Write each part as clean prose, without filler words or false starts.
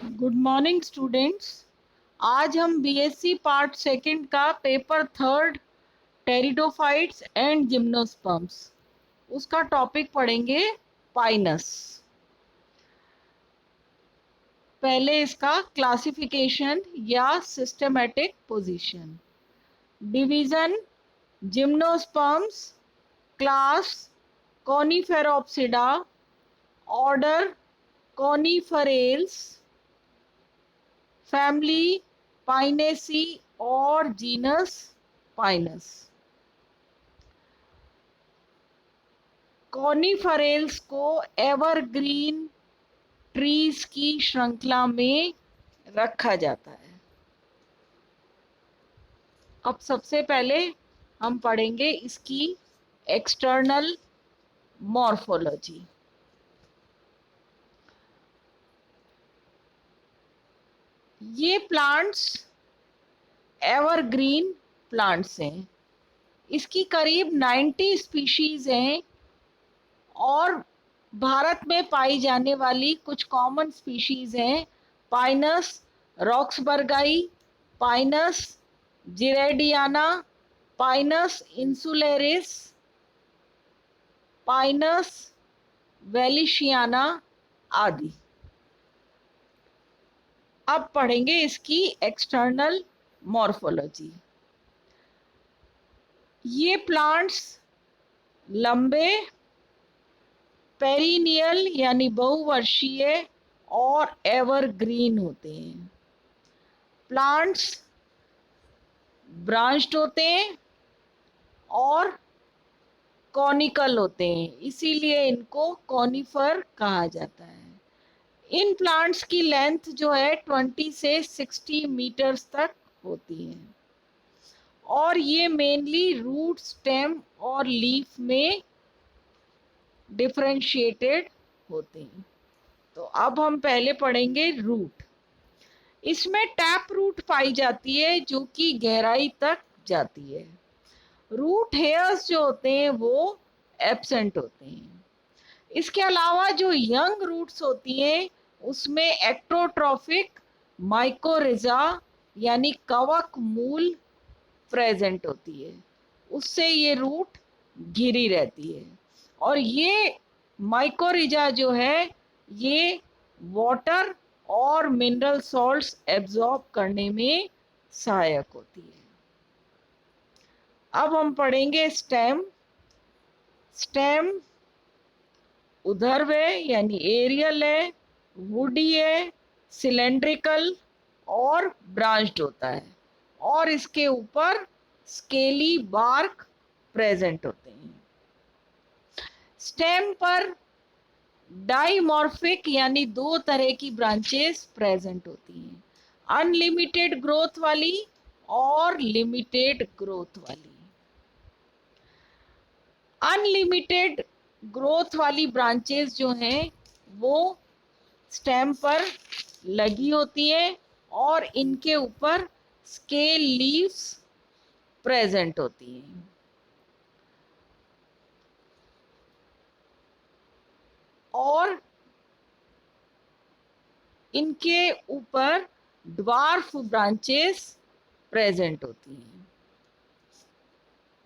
Good morning students. आज हम BSc part second का paper third pteridophytes and gymnosperms उसका टॉपिक पढ़ेंगे पाइनस। पहले इसका क्लासिफिकेशन या systematic position, division, gymnosperms, class Coniferopsida, order Coniferales, family Pinaceae और जीनस पाइनस। कॉनिफरेल्स को एवरग्रीन ट्रीज की श्रृंखला में रखा जाता है। अब सबसे पहले हम पढ़ेंगे इसकी एक्सटर्नल मॉर्फोलॉजी। ये प्लांट्स एवरग्रीन प्लांट्स हैं। इसकी करीब 90 स्पीशीज हैं और भारत में पाई जाने वाली कुछ कॉमन स्पीशीज हैं पाइनस रॉक्सबर्गाई, पाइनस जिरेडियाना, पाइनस इंसुलेरिस, पाइनस वेलिशियाना आदि। अब पढ़ेंगे इसकी एक्सटर्नल मॉर्फोलॉजी। ये प्लांट्स लंबे, पेरिनियल यानी बहुवर्षीय और एवरग्रीन होते हैं। प्लांट्स ब्रांच्ड होते हैं और कॉनिकल होते हैं, इसीलिए इनको कॉनिफर कहा जाता है। इन प्लांट्स की लेंथ जो है 20 से 60 मीटर्स तक होती है और ये मेनली रूट, स्टेम और लीफ में डिफरेंशिएटेड होते हैं। तो अब हम पहले पढ़ेंगे रूट। इसमें टैप रूट पाई जाती है जो कि गहराई तक जाती है। रूट हेयर्स जो होते हैं वो एब्सेंट होते हैं। इसके अलावा जो यंग रूट्स होती हैं उसमें एक्टोट्रॉफिक माइकोरिजा यानी कवक मूल प्रेजेंट होती है, उससे ये रूट घिरी रहती है। और ये माइकोरिजा जो है ये वाटर और मिनरल सॉल्ट्स एब्जॉर्ब करने में सहायक होती है। अब हम पढ़ेंगे स्टेम। स्टेम उधर्व है यानी एरियल है, वुडी है, सिलेंड्रिकल और ब्रांच्ड होता है और इसके ऊपर स्केली बार्क प्रेजेंट होते हैं। स्टेम पर डाइमॉर्फिक यानी दो तरह की ब्रांचेस प्रेजेंट होती हैं, अनलिमिटेड ग्रोथ वाली और लिमिटेड ग्रोथ वाली। अनलिमिटेड ग्रोथ वाली ब्रांचेस जो हैं वो स्टेम पर लगी होती हैं और इनके ऊपर स्केल लीव्स प्रेजेंट होती हैं। और इनके ऊपर ड्वार्फ ब्रांचेस प्रेजेंट होती हैं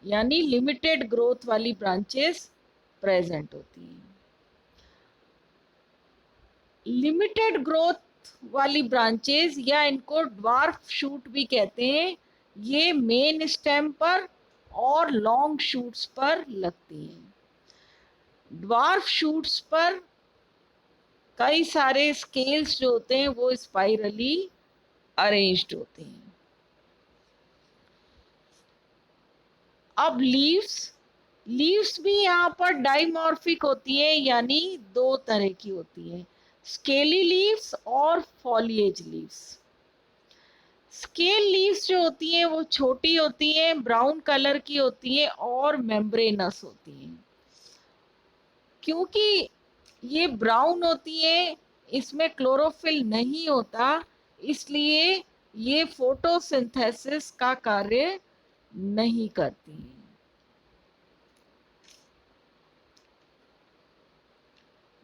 यानी लिमिटेड ग्रोथ वाली ब्रांचेस प्रेजेंट होती हैं। लिमिटेड ग्रोथ वाली ब्रांचेस या इनको ड्वार्फ शूट भी कहते हैं, ये मेन स्टेम पर और लॉन्ग शूट्स पर लगती हैं। ड्वार्फ शूट्स पर कई सारे स्केल्स जो होते हैं वो स्पाइरली अरेंज्ड होते हैं। अब लीव्स, लीव्स भी यहाँ पर डाइमॉर्फिक होती है यानी दो तरह की होती है, स्केली लीव्स और फॉलिएज लीव्स। स्केल लीव्स जो होती हैं वो छोटी होती हैं, ब्राउन कलर की होती हैं और मेम्ब्रेनस होती हैं। क्योंकि ये ब्राउन होती है, इसमें क्लोरोफिल नहीं होता, इसलिए ये फोटोसिंथेसिस का कार्य नहीं करती हैं।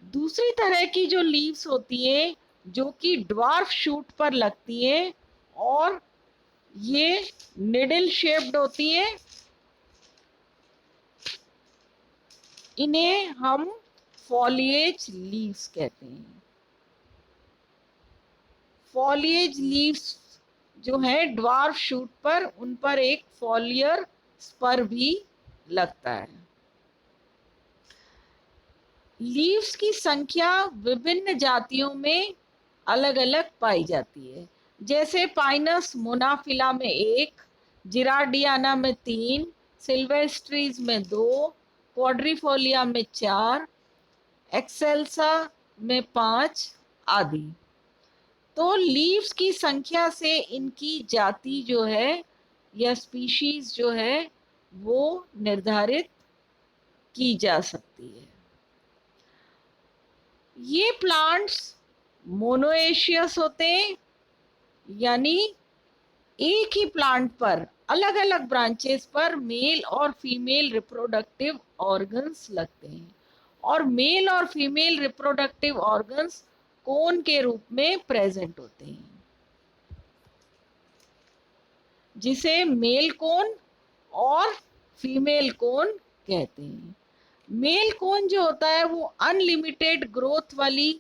दूसरी तरह की जो लीव्स होती है जो कि ड्वार्फ शूट पर लगती है और ये निडल शेप्ड होती है। इन्हें हम फॉलिएज लीव्स कहते हैं। फॉलिएज लीव्स जो है ड्वार्फ शूट पर, उन पर एक फॉलियर स्पर भी लगता है। लीव्स की संख्या विभिन्न जातियों में अलग अलग पाई जाती है। जैसे पाइनस मोनाफिला में 1, जिराडियाना में 3, सिल्वेस्ट्रीज में 2, क्वाड्रिफोलिया में 4, एक्सेल्सा में 5 आदि। तो लीव्स की संख्या से इनकी जाति जो है या स्पीशीज जो है वो निर्धारित की जा सकती है। ये प्लांट्स मोनोएशियस होते हैं, यानी एक ही प्लांट पर अलग अलग ब्रांचेस पर मेल और फीमेल रिप्रोडक्टिव ऑर्गन्स लगते हैं, और मेल और फीमेल रिप्रोडक्टिव ऑर्गन्स कोन के रूप में प्रेजेंट होते हैं, जिसे मेल कोन और फीमेल कोन कहते हैं। मेल कोन जो होता है वो अनलिमिटेड ग्रोथ वाली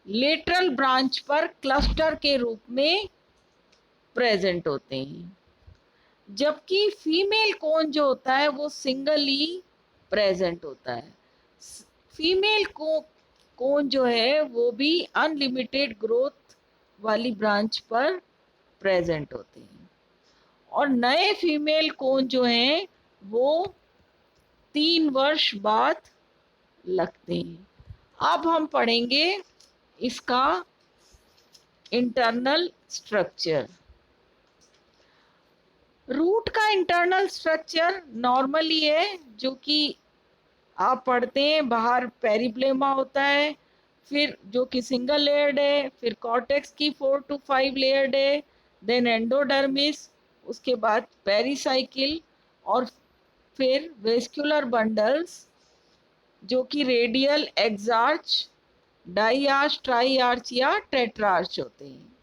लेटरल ब्रांच पर क्लस्टर के रूप में प्रेजेंट होते हैं, जबकि फीमेल कोन जो होता है वो सिंगली प्रेजेंट होता है। फीमेल कोन जो है वो भी अनलिमिटेड ग्रोथ वाली ब्रांच पर प्रेजेंट होते हैं, और नए फीमेल कोन जो हैं वो 3 वर्ष बाद लगते हैं। अब हम पढ़ेंगे इसका इंटरनल स्ट्रक्चर। रूट का इंटरनल स्ट्रक्चर नॉर्मली है, जो कि आप पढ़ते हैं, बाहर पेरिप्लेमा होता है, फिर जो कि सिंगल लेयर्ड है, फिर कॉर्टेक्स की 4 to 5 लेयर्ड है, देन एंडोडर्मिस, उसके बाद पेरिसाइकिल, और फिर वेस्कुलर बंडल्स जो कि रेडियल, एक्सार्च, डाइआर्च, ट्राइआर्च या टेट्रार्च होते हैं।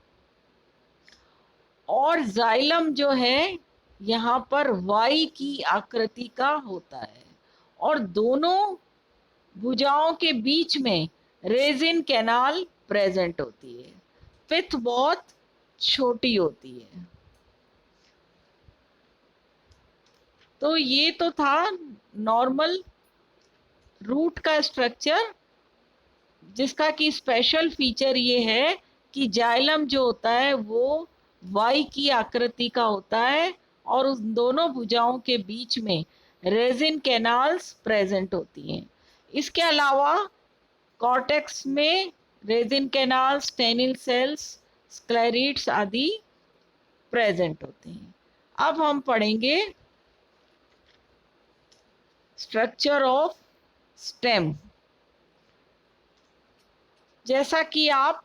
और जाइलम जो है यहाँ पर वाई की आकृति का होता है, और दोनों भुजाओं के बीच में रेजिन कैनाल प्रेजेंट होती है। पिथ बहुत छोटी होती है। तो ये तो था नॉर्मल रूट का स्ट्रक्चर, जिसका कि स्पेशल फीचर ये है कि जाइलम जो होता है वो वाई की आकृति का होता है, और उस दोनों भुजाओं के बीच में रेजिन कैनाल्स प्रेजेंट होती हैं। इसके अलावा कॉर्टेक्स में रेजिन कैनाल्स, स्टेनिल सेल्स, स्क्लेरिड्स आदि प्रेजेंट होते हैं। अब हम पढ़ेंगे स्ट्रक्चर ऑफ स्टेम। जैसा कि आप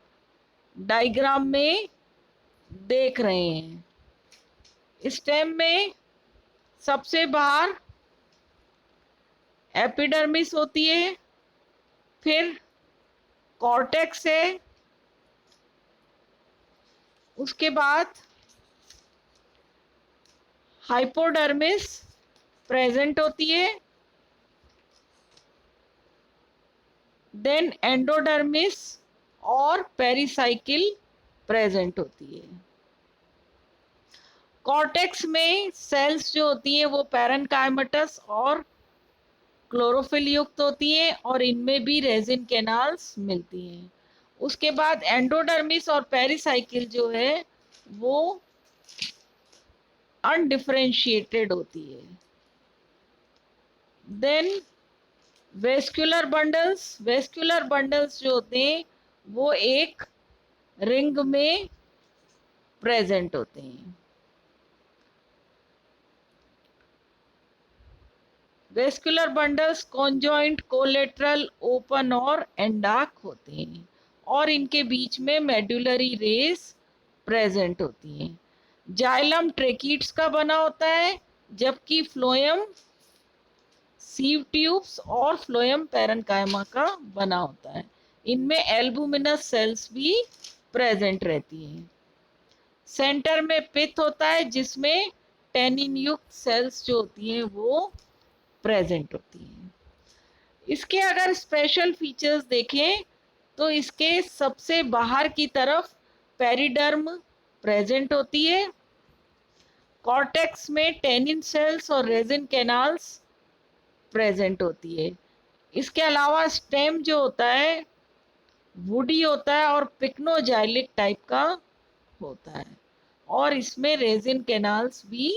डायग्राम में देख रहे हैं, स्टेम में सबसे बाहर एपिडर्मिस होती है, फिर कॉर्टेक्स है, उसके बाद हाइपोडर्मिस प्रेजेंट होती है, देन एंडोडर्मिस और पेरिसाइकिल प्रेजेंट होती है। कॉर्टेक्स में सेल्स जो होती हैं वो पैरेन्काइमेटस और क्लोरोफिल युक्त होती हैं, और इनमें भी रेजिन कैनाल्स मिलती हैं। उसके बाद एंडोडर्मिस और पेरिसाइकिल जो है वो अनडिफरेंशिएटेड होती है। देन वेस्कुलर बंडल्स जो होते हैं वो एक रिंग में प्रेजेंट होते हैं। Vascular bundles conjoint, collateral, open और एंडाक होते हैं, और इनके बीच में मेडुलरी रेस प्रेजेंट होती हैं। जाइलम ट्रेकीट्स का बना होता है, जबकि फ्लोएम सीव ट्यूब्स और फ्लोएम पैरेन्काइमा का बना होता है। इनमें एल्बुमिनस सेल्स भी प्रेजेंट रहती हैं। सेंटर में पित्त होता है जिसमें टेनिन युक्त सेल्स जो होती हैं वो प्रेजेंट होती हैं। इसके अगर स्पेशल फीचर्स देखें तो इसके सबसे बाहर की तरफ पेरिडर्म प्रेजेंट होती है। कॉर्टेक्स में टेनिन सेल्स और रेजिन कैनाल्स प्रेजेंट होती है। इसके अलावा स्टेम जो होता है वुडी होता है और पिक्नोजाइलिक टाइप का होता है, और इसमें रेजिन कैनाल्स भी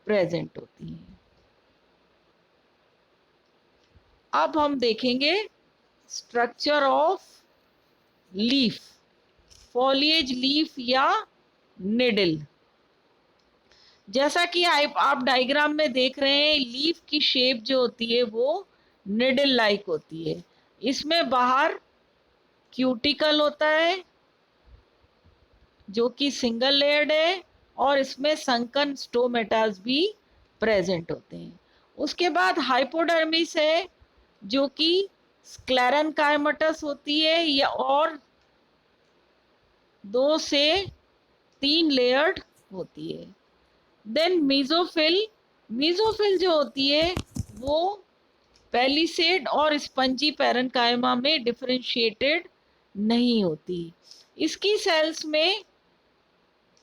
प्रेजेंट होती हैं। अब हम देखेंगे structure of leaf, foliage leaf या निडल। जैसा कि आप डायग्राम में देख रहे हैं, लीफ की शेप जो होती है वो निडल लाइक होती है। इसमें बाहर क्यूटिकल होता है जो कि सिंगल लेयर्ड है, और इसमें संकन स्टोमेटास भी प्रेजेंट होते हैं। उसके बाद हाइपोडर्मिस है जो कि स्क्लेरेनकाइमेटस होती है या और 2 से 3 लेयर्ड होती है। देन मीजोफिल, मीजोफिल जो होती है वो पैलिसेड और स्पंजी पैरेन्काइमा में डिफरेंशिएटेड नहीं होती। इसकी सेल्स में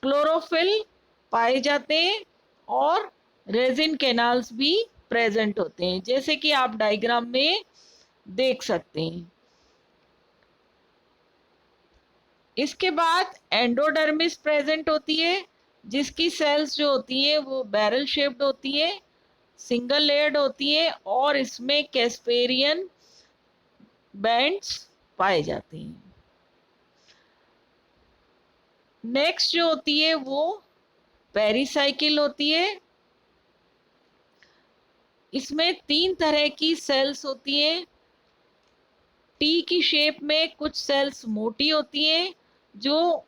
क्लोरोफिल पाए जाते हैं और रेजिन कैनाल्स भी प्रेजेंट होते हैं, जैसे कि आप डायग्राम में देख सकते हैं। इसके बाद एंडोडर्मिस प्रेजेंट होती है जिसकी सेल्स जो होती है वो बैरल शेप्ड होती है, सिंगल लेयर्ड होती है, और इसमें कैस्पेरियन बैंड्स पाए जाते हैं। नेक्स्ट जो होती है वो पेरिसाइकिल होती है। इसमें 3 तरह की सेल्स होती हैं। टी की शेप में कुछ सेल्स मोटी होती हैं जो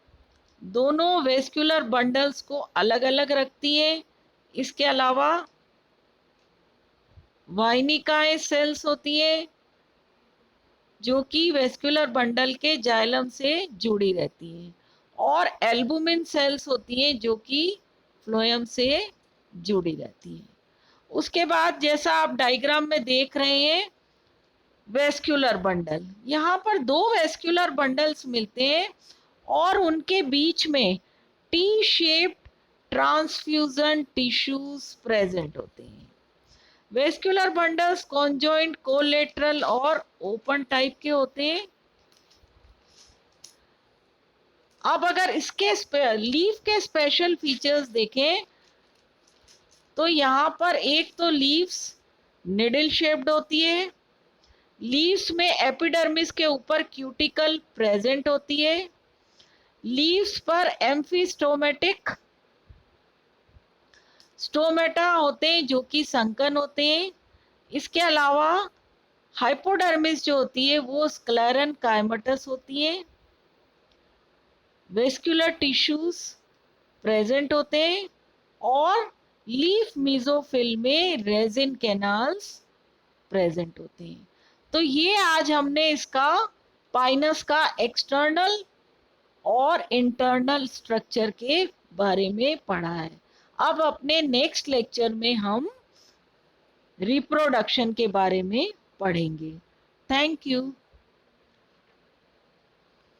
दोनों वेस्कुलर बंडल्स को अलग अलग रखती हैं। इसके अलावा वाइनिकाए सेल्स होती हैं जो कि वेस्कुलर बंडल के जाइलम से जुड़ी रहती हैं, और एल्बुमिन सेल्स होती हैं जो कि फ्लोएम से जुड़ी रहती हैं। उसके बाद जैसा आप डायग्राम में देख रहे हैं, वेस्कुलर बंडल, यहाँ पर 2 वेस्कुलर बंडल्स मिलते हैं और उनके बीच में T shaped transfusion tissues present होते हैं। वेस्कुलर बंडल्स कॉन्जॉइंट, कोलेटरल और ओपन टाइप के होते हैं। अब अगर इसके लीफ के स्पेशल फीचर्स देखें तो यहाँ पर एक तो लीव्स निडल शेप्ड होती है, लीव्स में एपिडर्मिस के ऊपर क्यूटिकल प्रेजेंट होती है, लीव्स पर एम्फिस्टोमेटिक स्टोमेटा होते हैं जो कि संकन होते हैं। इसके अलावा हाइपोडर्मिस जो होती है वो स्क्लेरेनकाइमेटस होती है। वेस्कुलर टिश्यूज प्रेजेंट होते हैं और लीफ मीजोफिल में रेजिन कैनाल्स प्रेजेंट होते हैं। तो ये आज हमने इसका पाइनस का एक्सटर्नल और इंटरनल स्ट्रक्चर के बारे में पढ़ा है। अब अपने नेक्स्ट लेक्चर में हम रिप्रोडक्शन के बारे में पढ़ेंगे। Thank you.